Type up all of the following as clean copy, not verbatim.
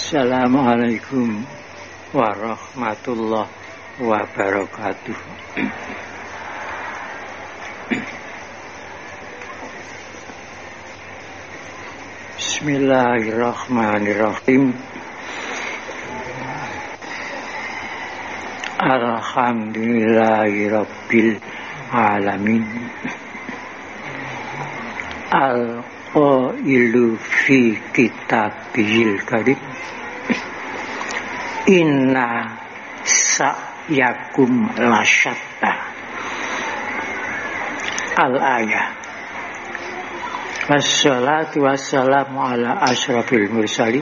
Assalamualaikum warahmatullahi wabarakatuh. Bismillahirrahmanirrahim. Alhamdulillahirabbil alamin. Al-qailu fi kitabihil karim. Inna sa'yakum lasyatta. Al-ayah. Wassalatu wassalamu ala asyrafil mursalin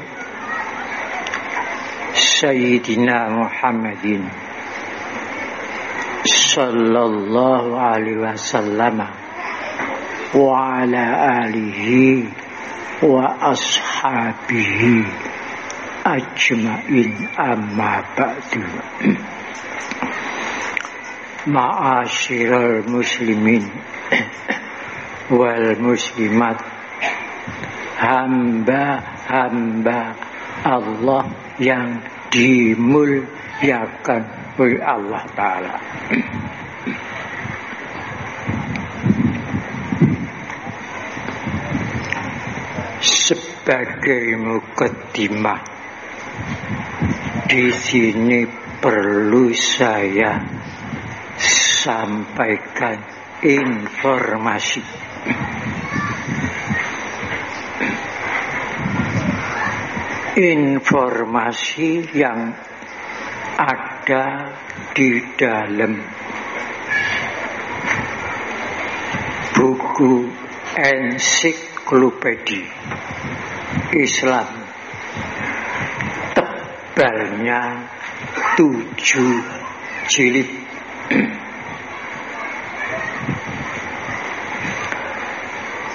Sayyidina Muhammadin sallallahu alaihi wasallam wa ala alihi wa ashabihi ajma'in, amma ba'du. Ma'asyiral muslimin wal muslimat, hamba-hamba Allah yang dimuliakan oleh Allah Ta'ala. Sebagai mukaddimah, di sini perlu saya sampaikan informasi. Informasi yang ada di dalam buku ensiklopedia Islam, tebalnya 7 jilid.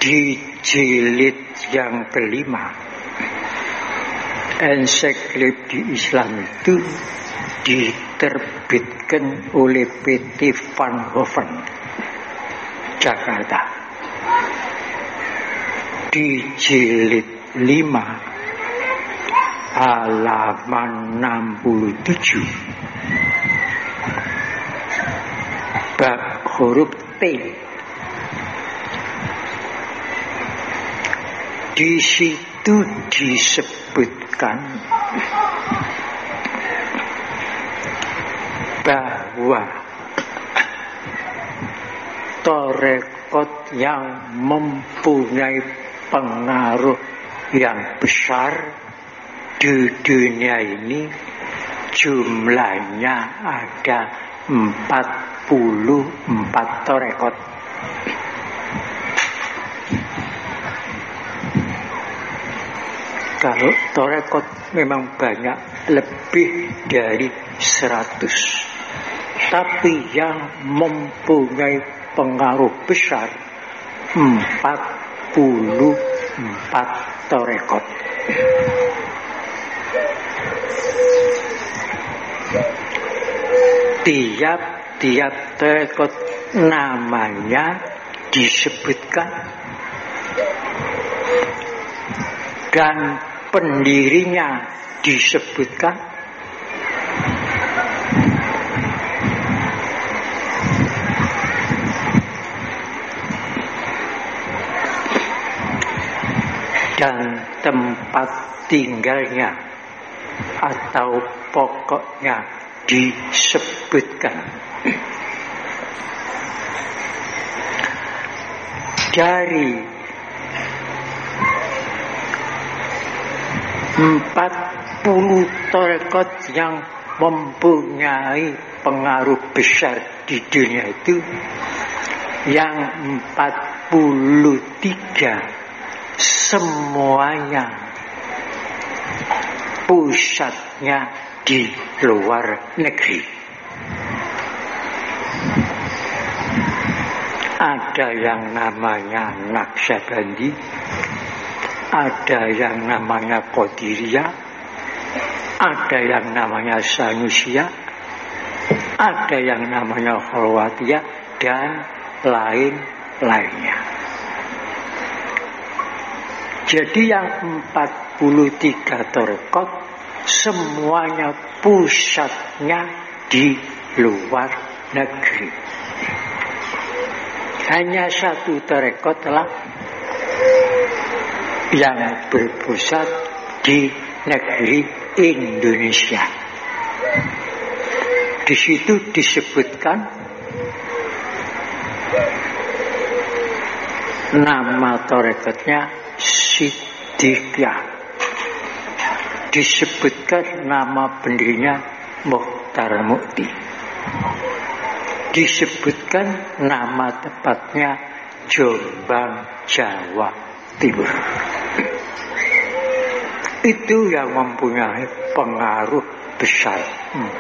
Di jilid yang kelima, ensiklopedia Islam itu diterbitkan oleh PT Van Hoven, Jakarta. Di jilid 5 halaman 67 bab huruf T, di situ disebutkan bahwa tarekat yang mempunyai pengaruh yang besar di dunia ini jumlahnya ada 44 tarekat. Kalau tarekat memang banyak, lebih dari 100. Tapi yang mempunyai pengaruh besar 44 tarekat. Tiap-tiap tarekat namanya disebutkan dan pendirinya disebutkan. Dan tempat tinggalnya atau pokoknya disebutkan. Dari 40 tarekat yang mempunyai pengaruh besar di dunia itu, yang 43 semuanya pusatnya di luar negeri. Ada yang namanya Naqsyabandi, ada yang namanya Qadiriyah, ada yang namanya Sanusiyah, ada yang namanya Khalwatiyah, dan lain-lainnya. Jadi yang 43 tarekat semuanya pusatnya di luar negeri. Hanya satu tarekatlah yang berpusat di negeri Indonesia. Di situ disebutkan nama tarekatnya Siddiqiyah. Disebutkan nama pendirinya Mukhtar Mukti. Disebutkan nama tepatnya Jombang, Jawa Timur. Itu yang mempunyai pengaruh besar,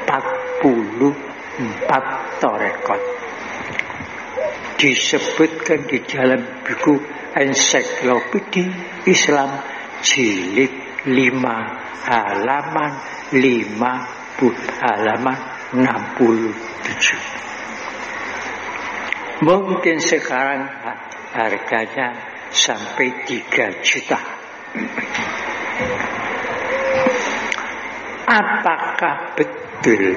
44 tarekat. Disebutkan di dalam buku Ensiklopedia Islam jilid 5 halaman 67. Mungkin sekarang harganya sampai 3 juta. Apakah betul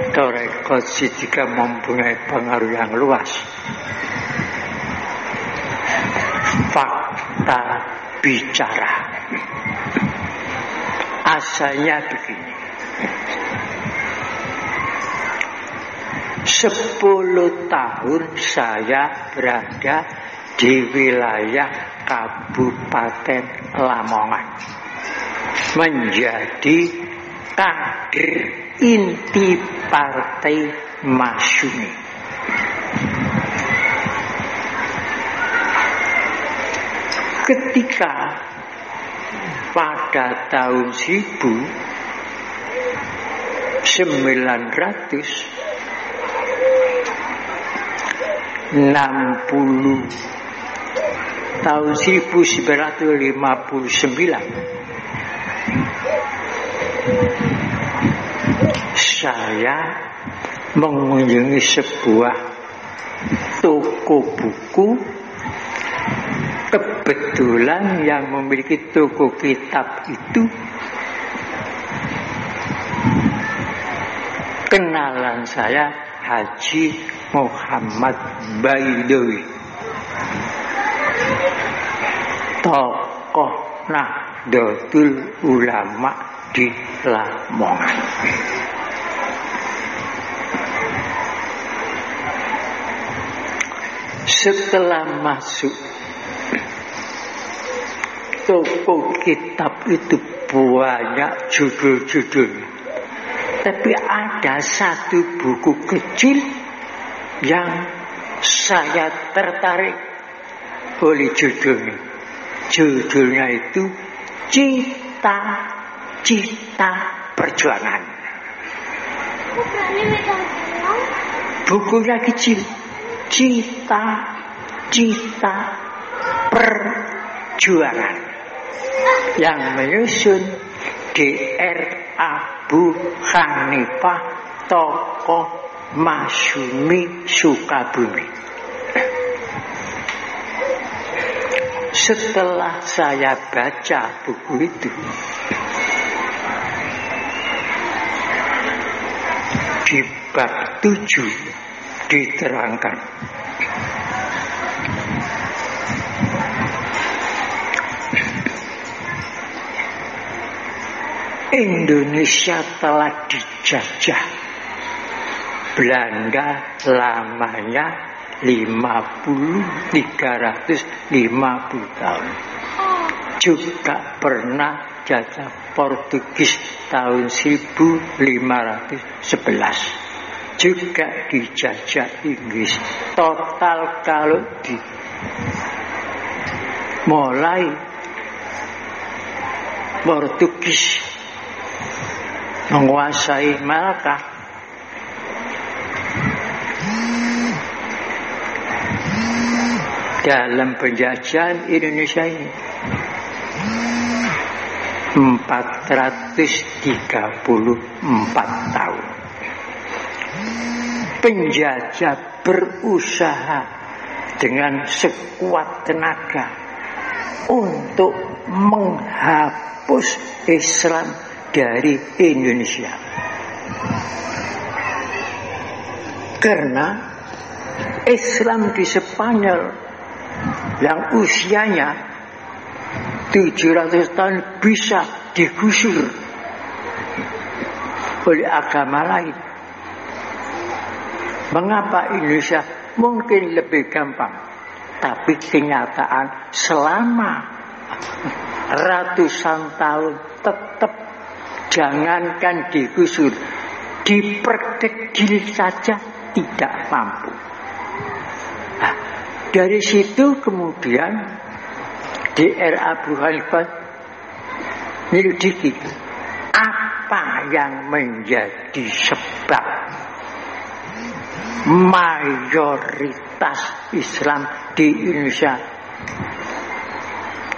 tarekat Siddiqiyah mempunyai pengaruh yang luas? Fakta bicara. Asalnya begini. 10 tahun saya berada di wilayah Kabupaten Lamongan, menjadi kader inti Partai Masyumi. Ketika pada tahun 1959 saya mengunjungi sebuah toko buku. Kebetulan yang memiliki toko kitab itu kenalan saya, Haji Muhammad Baidowi, tokoh Nahdlatul Ulama di Lamongan. Setelah masuk toko kitab itu banyak judul-judul, tapi ada satu buku kecil yang saya tertarik oleh judulnya. Judulnya itu Cita-Cita Perjuangan. Bukunya kecil, Cita-Cita Perjuangan, yang menyusun Dr. Abu Hanifah, tokoh Masyumi Sukabumi. Setelah saya baca buku itu, di bab 7 diterangkan Indonesia telah dijajah Belanda lamanya 350 tahun. Juga pernah jajah Portugis tahun 1511. Juga dijajah Inggris. Total kalau mulai Portugis menguasai Malaka, dalam penjajahan Indonesia ini 434 tahun. Penjajah berusaha dengan sekuat tenaga untuk menghapus menghapus Islam dari Indonesia. Karena Islam di Spanyol yang usianya 700 tahun bisa digusur oleh agama lain. Mengapa Indonesia mungkin lebih gampang, tapi kenyataan selama ratusan tahun tetap jangankan digusur, diperdegil saja tidak mampu. Nah, dari situ kemudian DR Abu Hanifah menyelidiki apa yang menjadi sebab mayoritas Islam di Indonesia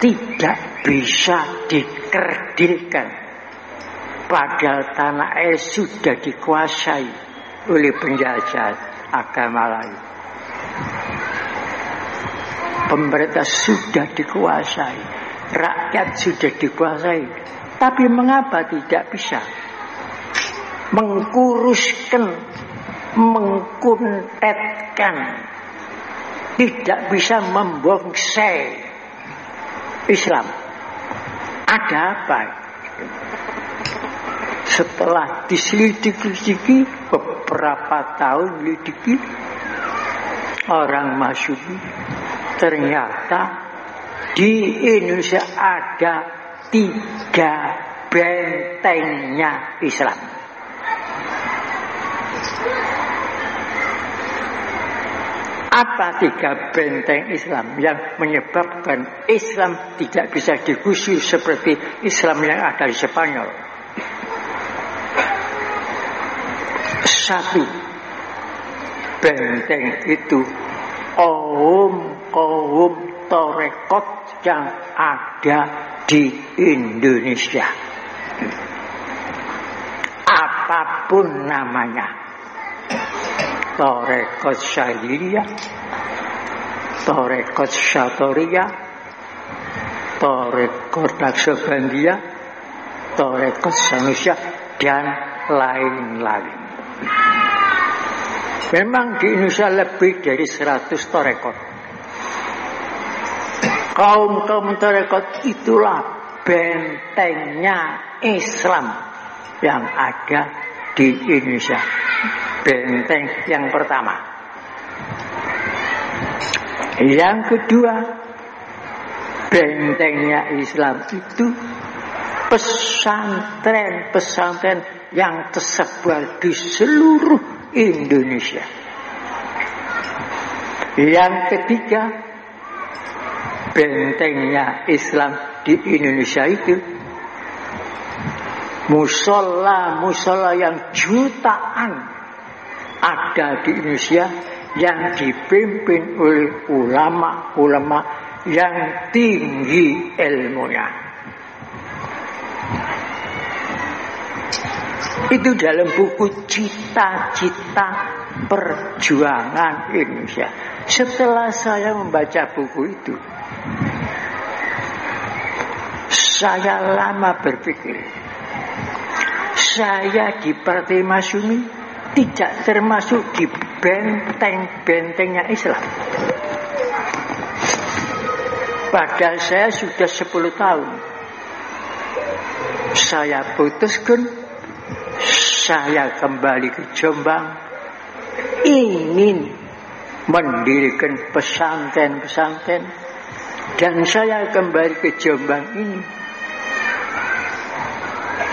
tidak bisa dikerdilkan, padahal tanah air sudah dikuasai oleh penjajah agama lain. Pemerintah sudah dikuasai, rakyat sudah dikuasai, tapi mengapa tidak bisa mengkuruskan, mengkuntetkan, tidak bisa membongsai Islam? Ada apa? Setelah diselidiki beberapa tahun selidiki, orang Masyumi, ternyata di Indonesia ada 3 bentengnya Islam. Apa 3 benteng Islam yang menyebabkan Islam tidak bisa digusur seperti Islam yang ada di Spanyol? 1, benteng itu kaum Torekot yang ada di Indonesia, apapun namanya, Torekot Syahiliyah, Torekot Syatoriyah, Torekot Naksabandia, Torekot Sanusia, dan lain-lain. Memang di Indonesia lebih dari 100 torekot. Kaum torekot itulah bentengnya Islam yang ada di Indonesia. Benteng yang pertama. Yang kedua, bentengnya Islam itu pesantren-pesantren yang tersebar di seluruh Indonesia. Yang ketiga, bentengnya Islam di Indonesia itu musola yang jutaan ada di Indonesia yang dipimpin oleh ulama-ulama yang tinggi ilmunya. Itu dalam buku Cita-Cita Perjuangan Indonesia. Setelah saya membaca buku itu, saya lama berpikir, saya di Partai Masyumi tidak termasuk di benteng-bentengnya Islam. Padahal saya sudah 10 tahun. Saya putuskan saya kembali ke Jombang, ingin mendirikan pesantren-pesantren, dan saya kembali ke Jombang ini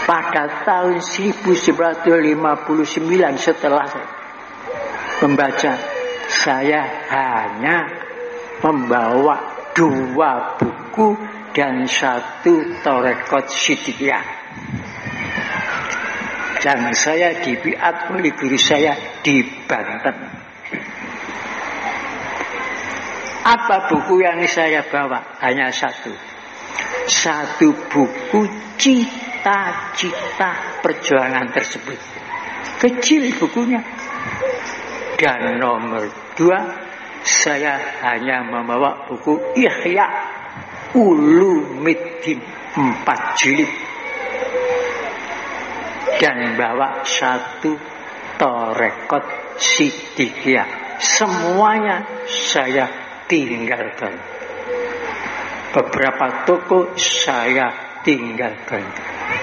pada tahun 1959. Setelah membaca, saya hanya membawa 2 buku dan 1 torekot Siddiqiyah. Dan saya dibiat oleh guru saya di Banten. Apa buku yang saya bawa? Hanya 1 buku Cita-Cita Perjuangan tersebut. Kecil bukunya. Dan nomor 2, saya hanya membawa buku Ihya Ulumuddin 4 jilid dan bawa 1 torekot sidikiyah. Semuanya saya tinggalkan. Beberapa toko saya tinggalkan.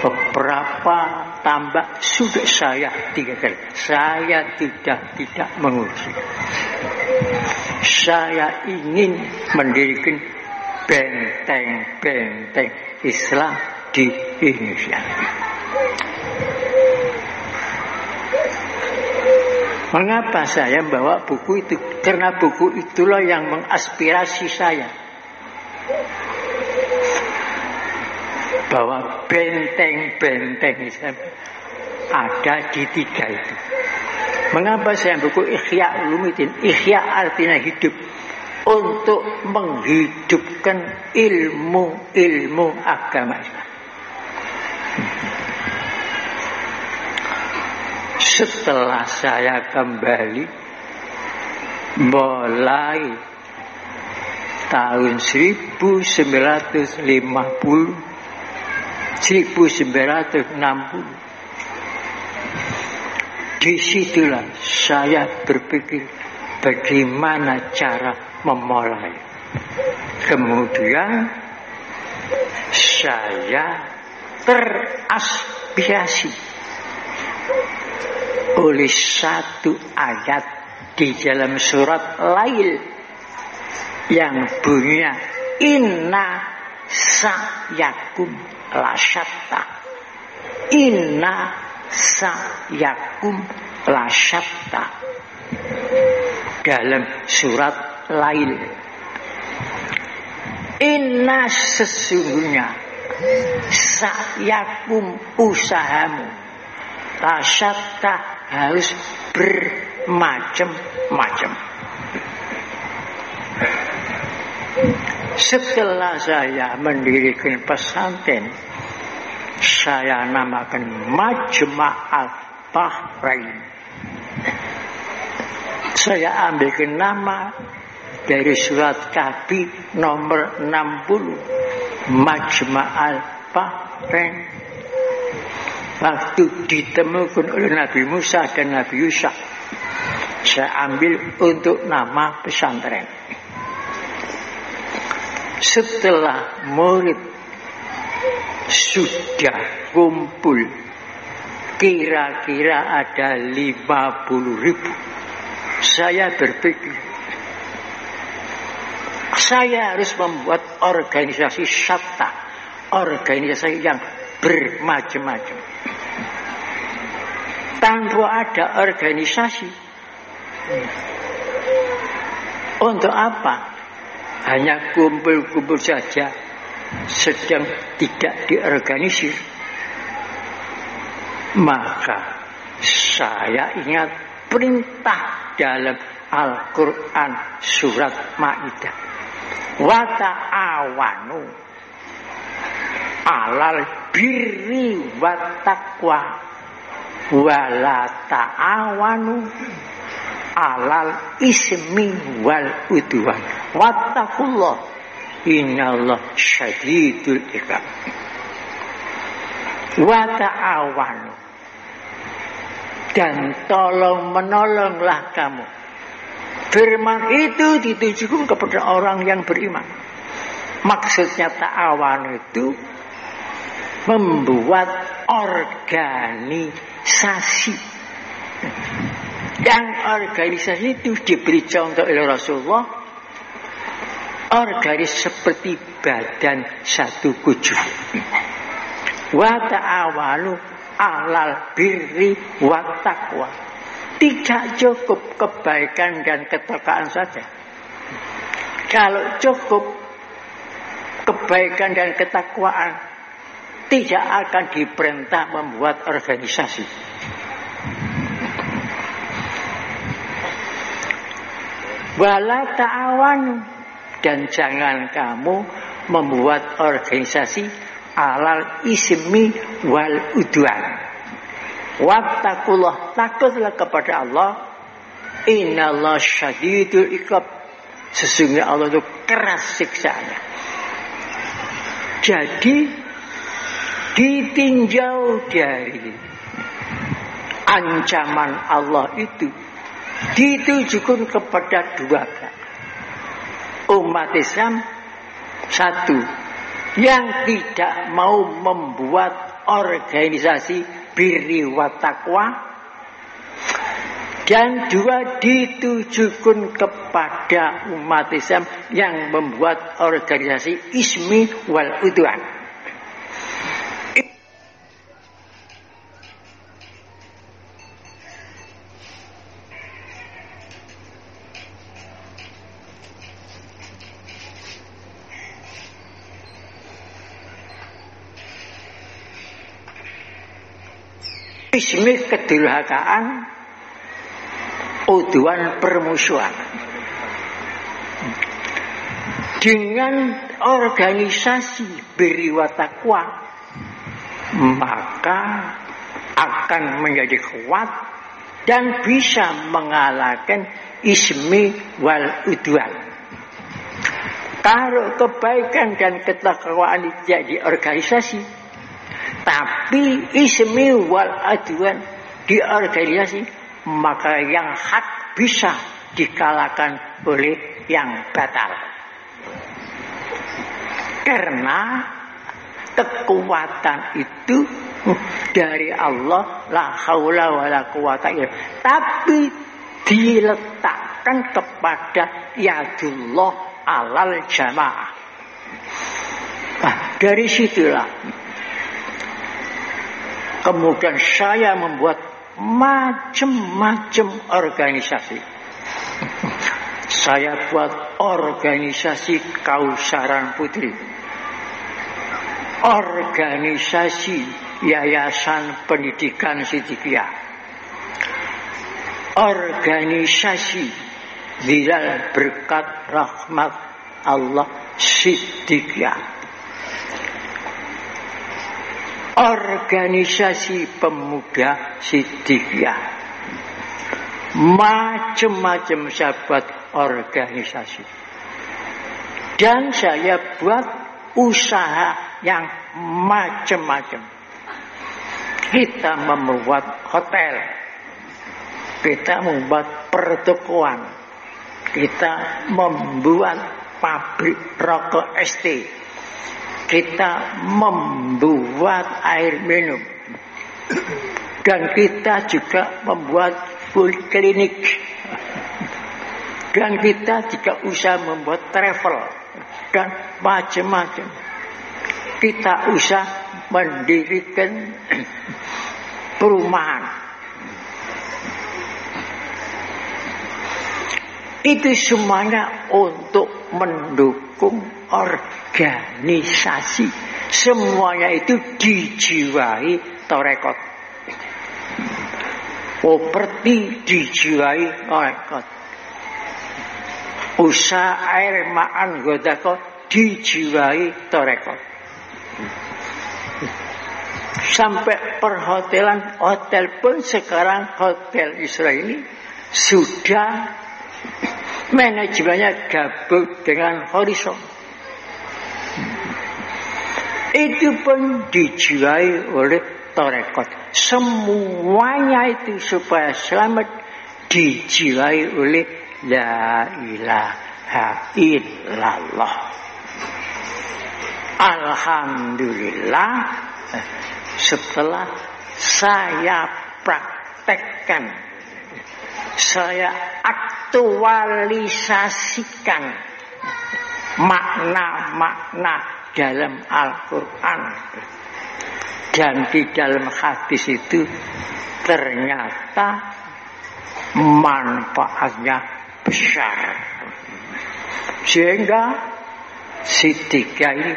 Beberapa tambak sudah saya tinggalkan. Saya tidak mengurusi. Saya ingin mendirikan benteng-benteng Islam di Indonesia. Mengapa saya membawa buku itu? Karena buku itulah yang mengaspirasi saya. Bahwa benteng-benteng Islam ada di 3 itu. Mengapa saya buku Ihya Ulumuddin? Ihya artinya hidup. Untuk menghidupkan ilmu agama Islam. Setelah saya kembali mulai tahun 1960, disitulah saya berpikir bagaimana cara memulai. Kemudian saya teraspirasi oleh 1 ayat di dalam surat Lail yang bunyinya inna sa'yakum lasyatta. Inna sa'yakum lasyatta. Dalam surat Lail, inna sesungguhnya sa'yakum usahamu lasyatta harus bermacam-macam. Setelah saya mendirikan pesantren, saya namakan Majma'al Bahrain. Saya ambilkan nama dari surat Kahfi nomor 60, Majma'al Bahrain. Waktu ditemukan oleh Nabi Musa dan Nabi Yusuf, saya ambil untuk nama pesantren. Setelah murid sudah kumpul, kira-kira ada 50.000, saya berpikir saya harus membuat organisasi syatta, organisasi yang bermacam-macam. Tanpa ada organisasi, untuk apa? Hanya kumpul-kumpul saja, sedang tidak diorganisir. Maka saya ingat perintah dalam Al-Quran surat Ma'idah, wa ta'awanu alal birri wa taqwa wa la ta'awanu alal ismi wal udwan wattaqullah innallah syadidul iqab. Wa ta'awanu, dan tolong menolonglah kamu. Firman itu ditujukan kepada orang yang beriman. Maksudnya ta'awan itu membuat organisasi. Yang organisasi itu diberi contoh oleh Rasulullah, organisasi seperti badan satu kuju. Wa ta'awanu alal birri wa taqwa. Tidak cukup kebaikan dan ketakwaan saja. Kalau cukup kebaikan dan ketakwaan, tidak akan diperintah membuat organisasi. Wala ta'awanu, dan jangan kamu membuat organisasi alal ismi wal udwan. Wattaqullah, takutlah kepada Allah. Innallah syadidul iqab, sesungguhnya Allah itu keras siksaannya. Jadi ditinjau dari ancaman Allah itu ditujukan kepada dua umat Islam. Satu, yang tidak mau membuat organisasi birri wa taqwa, dan dua, ditujukan kepada umat Islam yang membuat organisasi ismi wal udwan. Ismi kedurhakaan, udwan permusuhan. Dengan organisasi birri wa taqwa, maka akan menjadi kuat dan bisa mengalahkan ismi wal udwan. Kalau kebaikan dan ketakwaan jadi organisasi, tapi ismi wal adwan di organisasi, maka yang hak bisa dikalahkan oleh yang batal. Karena kekuatan itu dari Allah, la haula wala quwata illa, tapi diletakkan kepada yadullah alal jamaah. Nah, dari situlah kemudian saya membuat macam-macam organisasi. Saya buat organisasi Kausaran Putri, organisasi Yayasan Pendidikan Siddiqiyah, organisasi Zilal Berkat Rahmat Allah Siddiqiyah, organisasi pemuda Siddiqiyah, macam-macam saya buat organisasi. Dan saya buat usaha yang macam-macam. Kita membuat hotel, kita membuat pertokoan, kita membuat pabrik rokok ST, kita membuat air minum, dan kita juga membuat full klinik, dan kita juga usaha membuat travel dan macam-macam. Kita usaha mendirikan perumahan. Itu semuanya untuk mendukung organisasi. Semuanya itu dijiwai tarekat. Properti dijiwai tarekat. Usaha air ma'an godako dijiwai tarekat. Sampai perhotelan, hotel pun sekarang hotel Israel ini sudah manajemennya gabung dengan Horizon. Itu pun dijiwai oleh tarekat. Semuanya itu supaya selamat dijiwai oleh la ilaha illallah. Alhamdulillah, setelah saya praktekkan, saya aktualisasikan makna-makna dalam Al-Quran dan di dalam hadis itu, ternyata manfaatnya besar, sehingga Siddiqiyah ini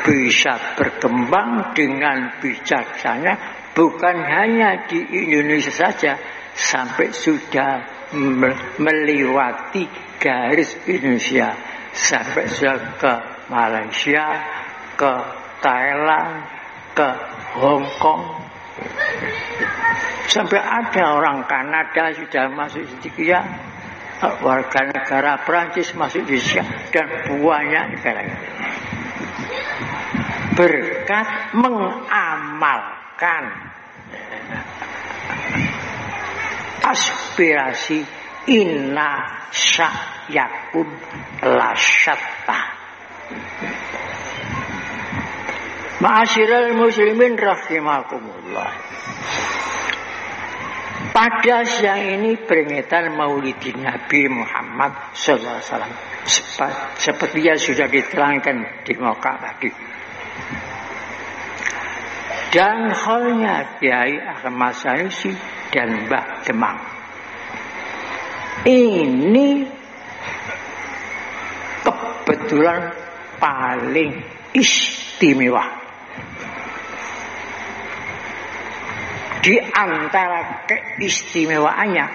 bisa berkembang dengan bijaksana, bukan hanya di Indonesia saja, sampai sudah melewati garis Indonesia, sampai sudah ke Malaysia, ke Thailand, ke Hong Kong, sampai ada orang Kanada sudah masuk Siddiqiyah, warga negara Prancis masuk Indonesia, dan banyak negara. berkat mengamalkan aspirasi inna sa'yakum lasyatta. Ma'asyiral muslimin rahimakumullah. Pada siang ini peringatan Maulidin Nabi Muhammad sallallahu alaihi wasallam seperti yang sudah diterangkan di Mekah tadi. Dan halnya Kiai Ahmad Sanusi dan Mbah Demang. Ini kebetulan paling istimewa. Di antara keistimewaannya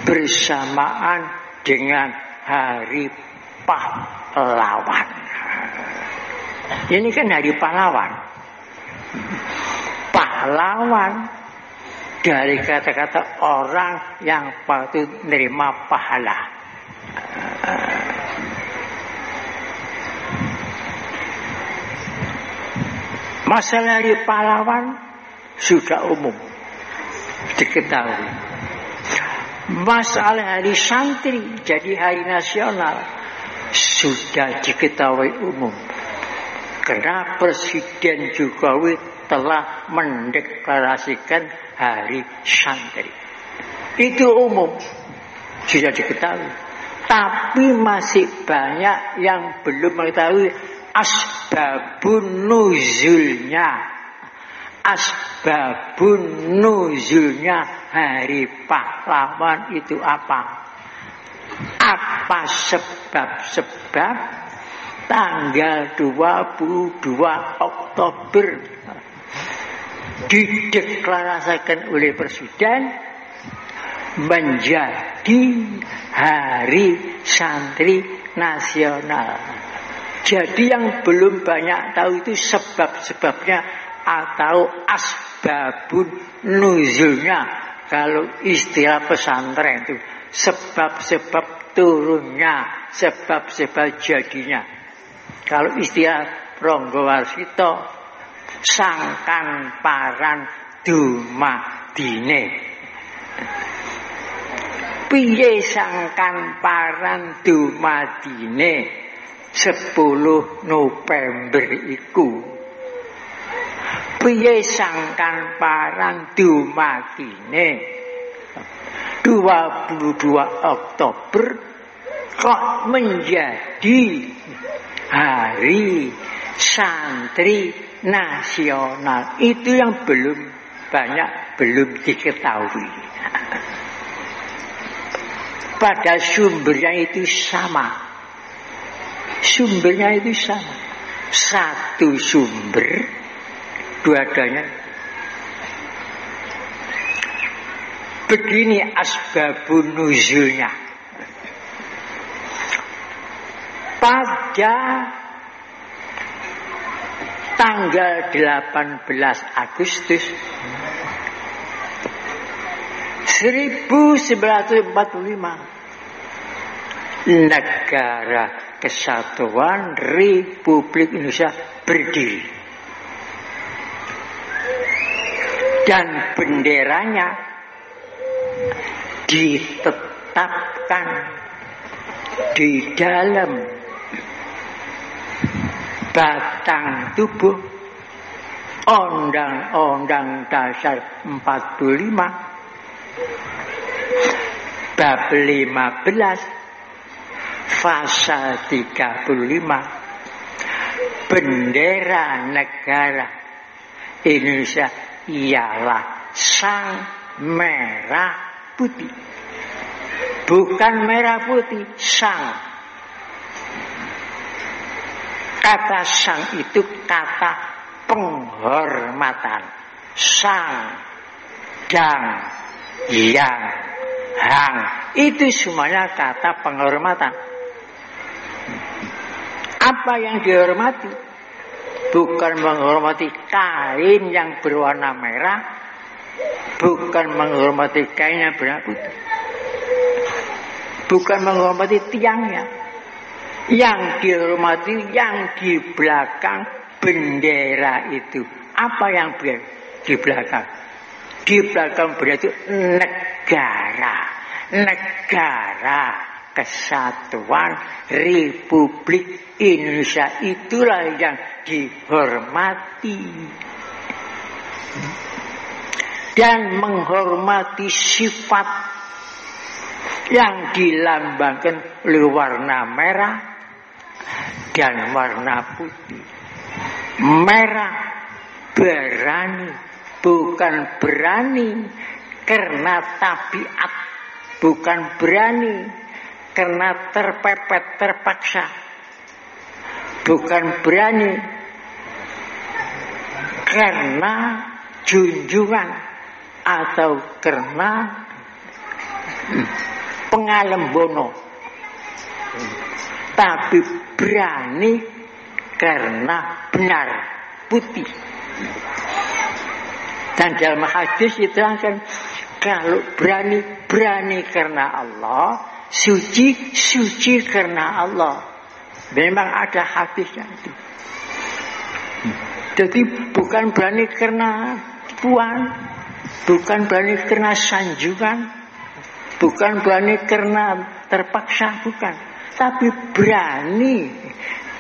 bersamaan dengan Hari Pahlawan. Ini kan Hari Pahlawan. Pahlawan dari kata-kata orang yang patut menerima pahala. Masalah Hari Pahlawan sudah umum diketahui. Masalah Hari Santri jadi hari nasional sudah diketahui umum. Karena Presiden Jokowi telah mendeklarasikan Hari Santri. Itu umum, sudah diketahui. Tapi masih banyak yang belum mengetahui asbabun nuzulnya. Asbabun nuzulnya Hari Pahlawan itu apa? Apa sebab-sebab tanggal 22 Oktober dideklarasikan oleh Presiden menjadi Hari Santri Nasional. Jadi yang belum banyak tahu itu sebab-sebabnya atau asbabun nuzulnya. Kalau istilah pesantren itu sebab-sebab turunnya, sebab-sebab jadinya. Kalau istilah Ronggo Warsito, sangkan paran dumadine. Piye sangkan paran dumadine 10 November iku? Piye sangkan paran dumadine 22 Oktober kok menjadi Hari Santri Nasional? Itu yang belum diketahui. Pada sumbernya itu sama. Sumbernya itu sama. Satu sumber dua-duanya. Begini asbabun nuzulnya. Pada tanggal 18 Agustus 1945 Negara Kesatuan Republik Indonesia berdiri. Dan benderanya ditetapkan di dalam batang tubuh Undang-Undang Dasar 45 bab 15 pasal 35 bendera negara Indonesia ialah sang merah putih. Bukan merah putih, sang. Kata sang itu kata penghormatan. Sang, dang, yang, hang. Itu semuanya kata penghormatan. Apa yang dihormati? Bukan menghormati kain yang berwarna merah, bukan menghormati kain yang berwarna putih, bukan menghormati tiangnya, Yang dihormati yang di belakang bendera itu. Apa yang di belakang? Di belakang bendera itu negara. Negara Kesatuan Republik Indonesia, itulah yang dihormati. Dan menghormati sifat yang dilambangkan oleh warna merah dan warna putih. Merah berani, bukan berani karena tabiat, bukan berani karena terpepet, terpaksa, bukan berani karena junjungan atau karena pengalembono, tapi berani karena benar, putih. Dan dalam hadis diterangkan, kalau berani, berani karena Allah, suci, suci karena Allah. Memang ada hadisnya itu. Jadi bukan berani karena puan, bukan berani karena sanjungan, bukan berani karena terpaksa, bukan. Tapi berani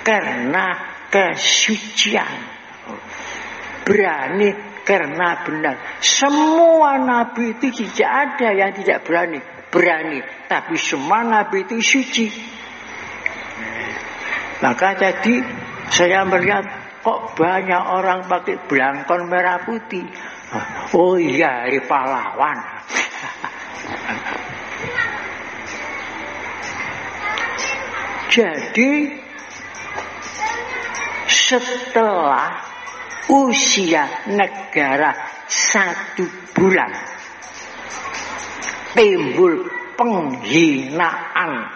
karena kesucian. Berani karena benar. Semua nabi itu tidak ada yang tidak berani. Berani, tapi semua nabi itu suci. Maka jadi saya melihat kok banyak orang pakai belangkon merah putih. Oh iya, hari pahlawan. Jadi setelah usia negara 1 bulan, timbul penghinaan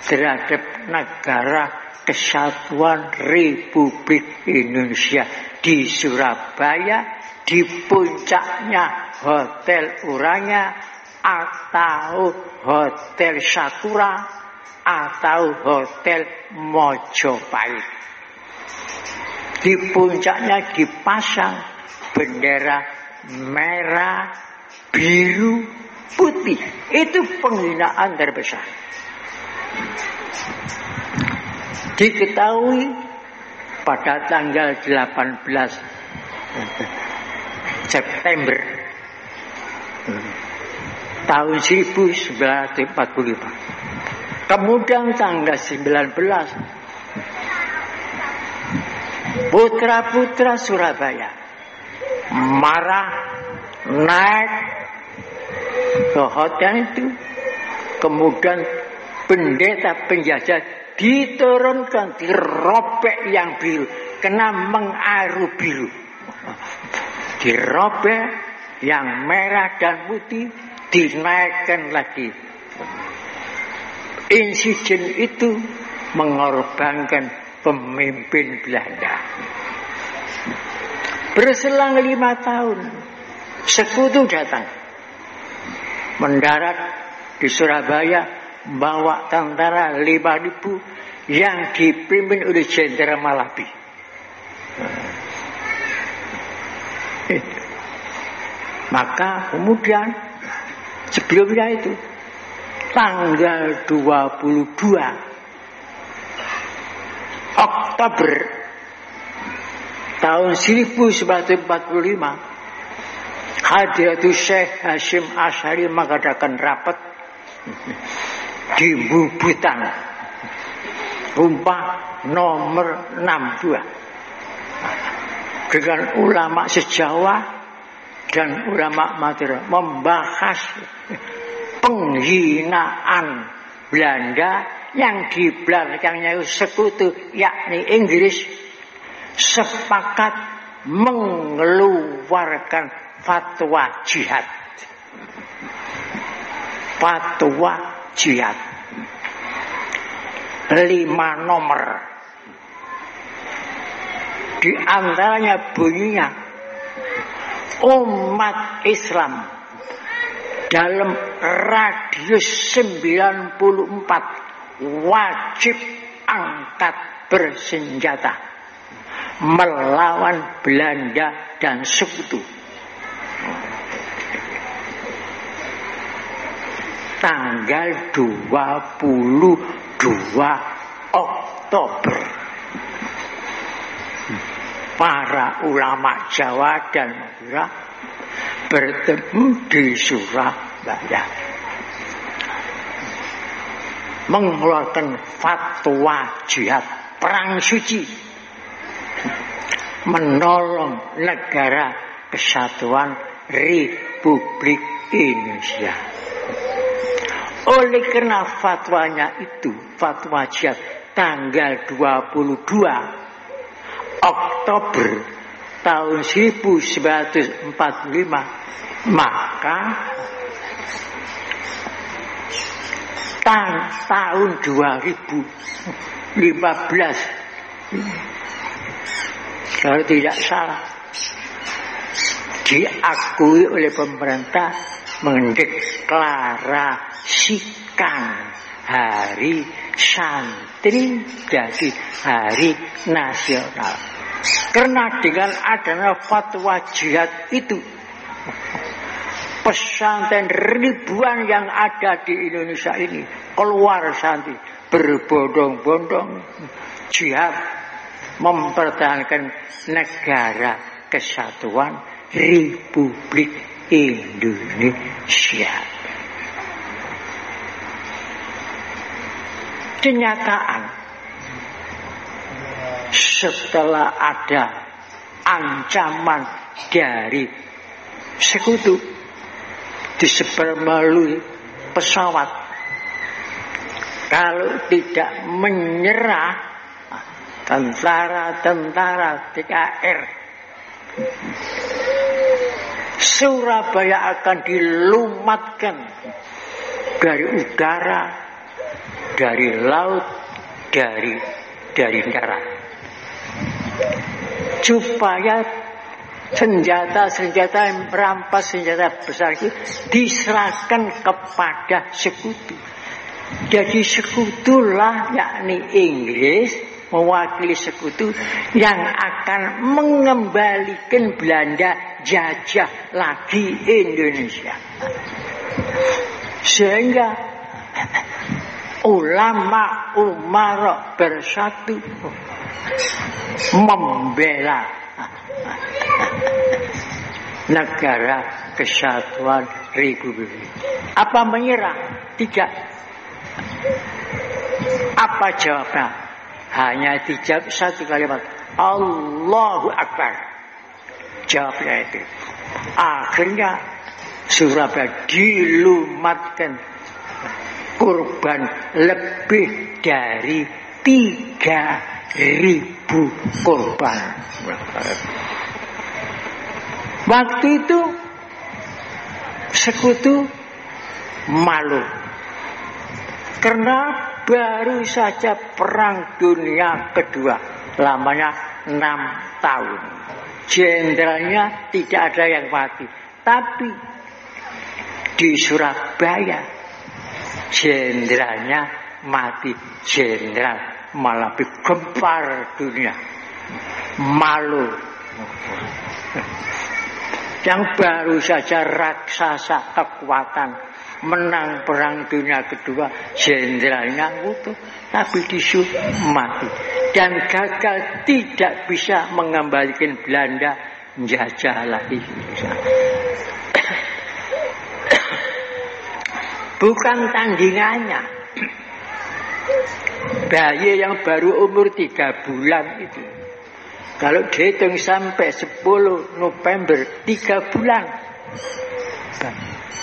terhadap negara Kesatuan Republik Indonesia di Surabaya, di puncaknya Hotel Urania atau Hotel Sakura atau Hotel Mojopahit. Di puncaknya dipasang bendera merah, biru, putih. Itu penghinaan terbesar. Diketahui pada tanggal 18 September tahun 1945. Kemudian tanggal 19 putra-putra Surabaya marah, naik ke hotel itu. Kemudian pendeta penjajah diturunkan, dirobek yang biru, kena mengaru biru. Dirobek yang merah dan putih, dinaikkan lagi. Insiden itu mengorbankan pemimpin Belanda. Berselang 5 tahun, sekutu datang, mendarat di Surabaya, bawa tentara 5.000 yang dipimpin oleh Jenderal Malabi. Maka kemudian sebelumnya itu tanggal 22 Oktober tahun 1945, Hadratus Syekh Hasyim Asy'ari mengadakan rapat di Bubutan, Rumah nomor 62, dengan ulama sejawat dan ulama Madura membahas penghinaan Belanda yang di belakangnya sekutu, yakni Inggris, sepakat mengeluarkan fatwa jihad. Fatwa jihad 5 nomor. Di antaranya bunyinya, umat Islam dalam radius 94 wajib angkat bersenjata melawan Belanda dan sekutu. Tanggal 22 Oktober para ulama Jawa dan Madura bertemu di Surabaya, mengeluarkan fatwa jihad perang suci, menolong negara kesatuan Republik Indonesia. Oleh karena fatwanya itu, fatwa jihad tanggal 22 Oktober tahun 1945, maka tahun 2015 kalau tidak salah diakui oleh pemerintah mendeklarasikan Hari Santri jadi hari nasional. Karena dengan adanya fatwa jihad itu, pesantren ribuan yang ada di Indonesia ini keluar santri berbondong-bondong jihad mempertahankan negara kesatuan Republik Indonesia. Kenyataan setelah ada ancaman dari sekutu disebar melalui pesawat, kalau tidak menyerah tentara-tentara TKR, Surabaya akan dilumatkan dari udara, dari laut, dari darat, supaya senjata-senjata yang merampas senjata besar itu diserahkan kepada sekutu. Jadi sekutulah, yakni Inggris mewakili sekutu yang akan mengembalikan Belanda jajah lagi Indonesia. Sehingga ulama umara bersatu membela negara kesatuan Republik. Apa menyerah? Tidak. Apa jawabnya? Hanya dijawab satu kalimat, Allahu Akbar. Jawabnya itu. Akhirnya Surabaya dilumatkan korban lebih dari 3.000 korban. Waktu itu sekutu malu karena baru saja Perang Dunia Kedua, lamanya 6 tahun. Jenderalnya tidak ada yang mati, tapi di Surabaya jenderalnya mati. Jenderal malah gempar dunia, malu. Yang baru saja raksasa kekuatan menang Perang Dunia Kedua, jenderalnya utuh, tapi disuruh mati dan gagal, tidak bisa mengembalikan Belanda menjajah lagi. Bukan tandingannya. Bayi yang baru umur 3 bulan itu, kalau dihitung sampai 10 November 3 bulan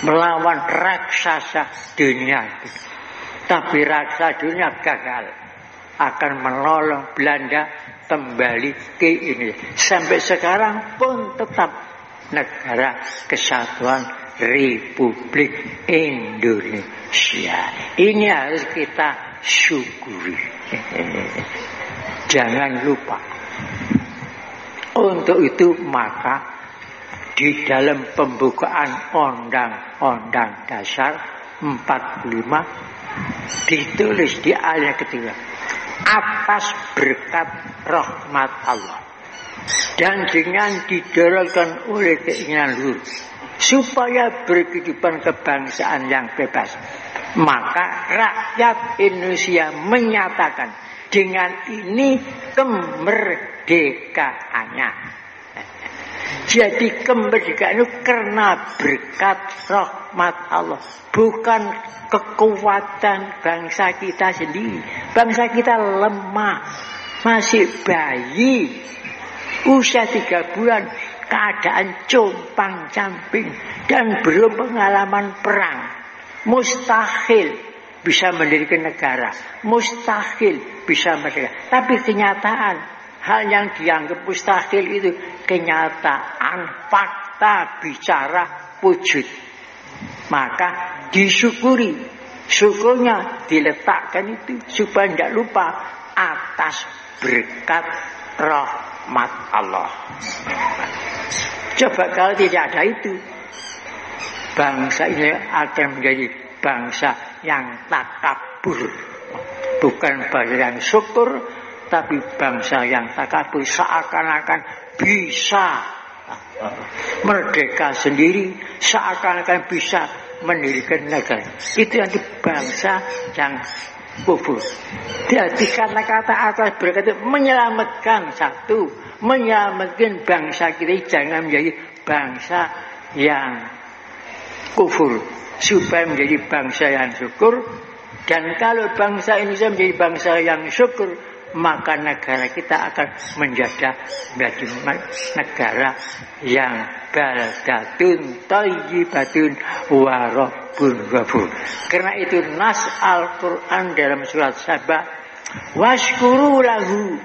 melawan raksasa dunia itu. Tapi raksasa dunia gagal, akan menolong Belanda kembali ke ini. Sampai sekarang pun tetap negara kesatuan Republik Indonesia. Ini harus kita syukuri. Jangan lupa. Untuk itu maka di dalam pembukaan Undang-Undang Dasar 45 ditulis di ayat ketiga, atas berkat rahmat Allah. Dan dengan didorongkan oleh keinginan luhur supaya berkehidupan kebangsaan yang bebas, maka rakyat Indonesia menyatakan dengan ini kemerdekaannya. Jadi kemerdekaan itu karena berkat rahmat Allah, bukan kekuatan bangsa kita sendiri. Bangsa kita lemah, masih bayi, usia 3 bulan, keadaan compang-camping dan belum pengalaman perang. Mustahil bisa mendirikan negara, mustahil bisa merdeka. Tapi kenyataan, hal yang dianggap mustahil itu kenyataan, fakta, bicara, wujud. Maka disyukuri, syukurnya diletakkan itu supaya tidak lupa atas berkat rahmat Allah. Coba kalau tidak ada itu, bangsa ini akan menjadi bangsa yang takabur. Bukan bangsa yang syukur, tapi bangsa yang takabur, seakan-akan bisa merdeka sendiri, seakan-akan bisa mendirikan negara. Itu yang di bangsa yang kufur. Jadi kata-kata atas berkat itu menyelamatkan satu, menyelamatkan bangsa kita jangan menjadi bangsa yang kufur, supaya menjadi bangsa yang syukur. Dan kalau bangsa Indonesia menjadi bangsa yang syukur, maka negara kita akan menjadi negara yang baldatun thayyibatun wa rabbun ghafur. Karena itu nas Al-Quran dalam surat Sabah, washkuru lahu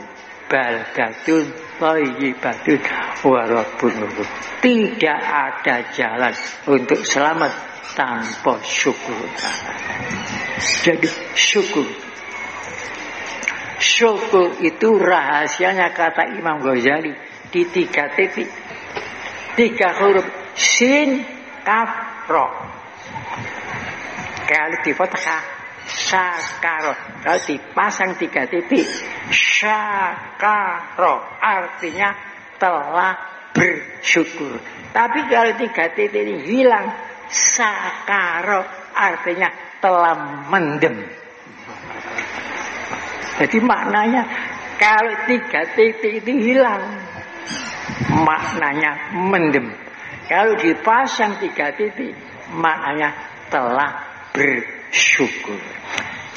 baldatun thayyibatun wa rabbun ghafur. Tidak ada jalan untuk selamat tanpa syukur. Jadi syukur itu rahasianya, kata Imam Ghazali, di 3 titik, 3 huruf, sin, kaf, ro. Kalau di fathah syakaro, kalau dipasang 3 titik, syakaro, artinya telah bersyukur. Tapi kalau 3 titik ini hilang, sakaro, artinya telah mendem. Jadi maknanya kalau 3 titik itu hilang, maknanya mendem. Kalau dipasang 3 titik, maknanya telah bersyukur.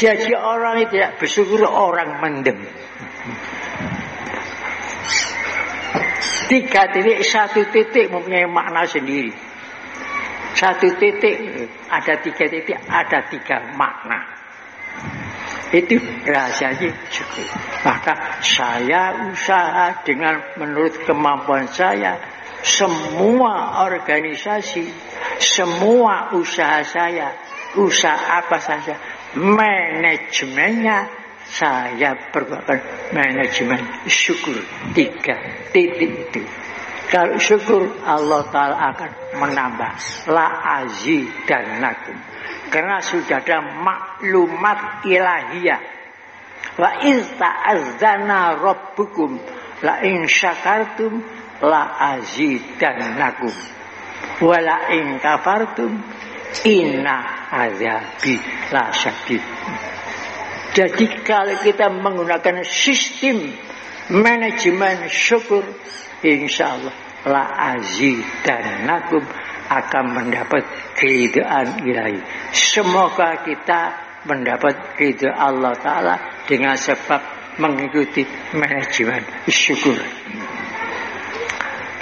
Jadi orang yang tidak bersyukur orang mendem. 3 titik, 1 titik mempunyai makna sendiri. 1 titik, ada 3 titik, ada 3 makna. Itu rahasianya syukur. Maka saya usaha dengan menurut kemampuan saya, semua organisasi, semua usaha saya, usaha apa saja, manajemennya saya pergunakan manajemen syukur. 3 titik itu. Kalau syukur, Allah Ta'ala akan menambah. La azidannakum. Karena sudah ada maklumat ilahiyah. Wa iz ta'azzana rabbukum la in syakartum la azidannakum wa la in kafartum inna azabi lasyadid. Jadi kalau kita menggunakan sistem manajemen syukur, insyaallah la azidannakum akan mendapat keridhaan ilahi. Semoga kita mendapat keridhaan Allah Ta'ala dengan sebab mengikuti manajemen syukur.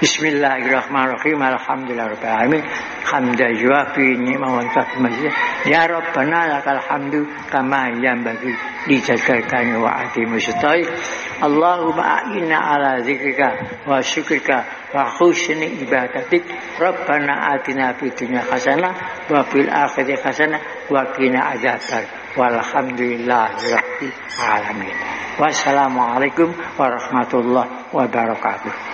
Bismillahirrahmanirrahim. Alhamdulillahirabbil alamin. Hamdan yuafi ni'mahu wa yukafi. Ya Rabbana lakal hamdu kama yanbaghi li jalali wa azimi sultanik. Allahumma a'inna ala zikrika wa syukrika wa husni ibadatik. Rabbana atina fid dunya hasanah wa fil akhirati hasanah wa qina adzabannar. Walhamdulillahirabbil alamin. Wassalamualaikum warahmatullahi wabarakatuh.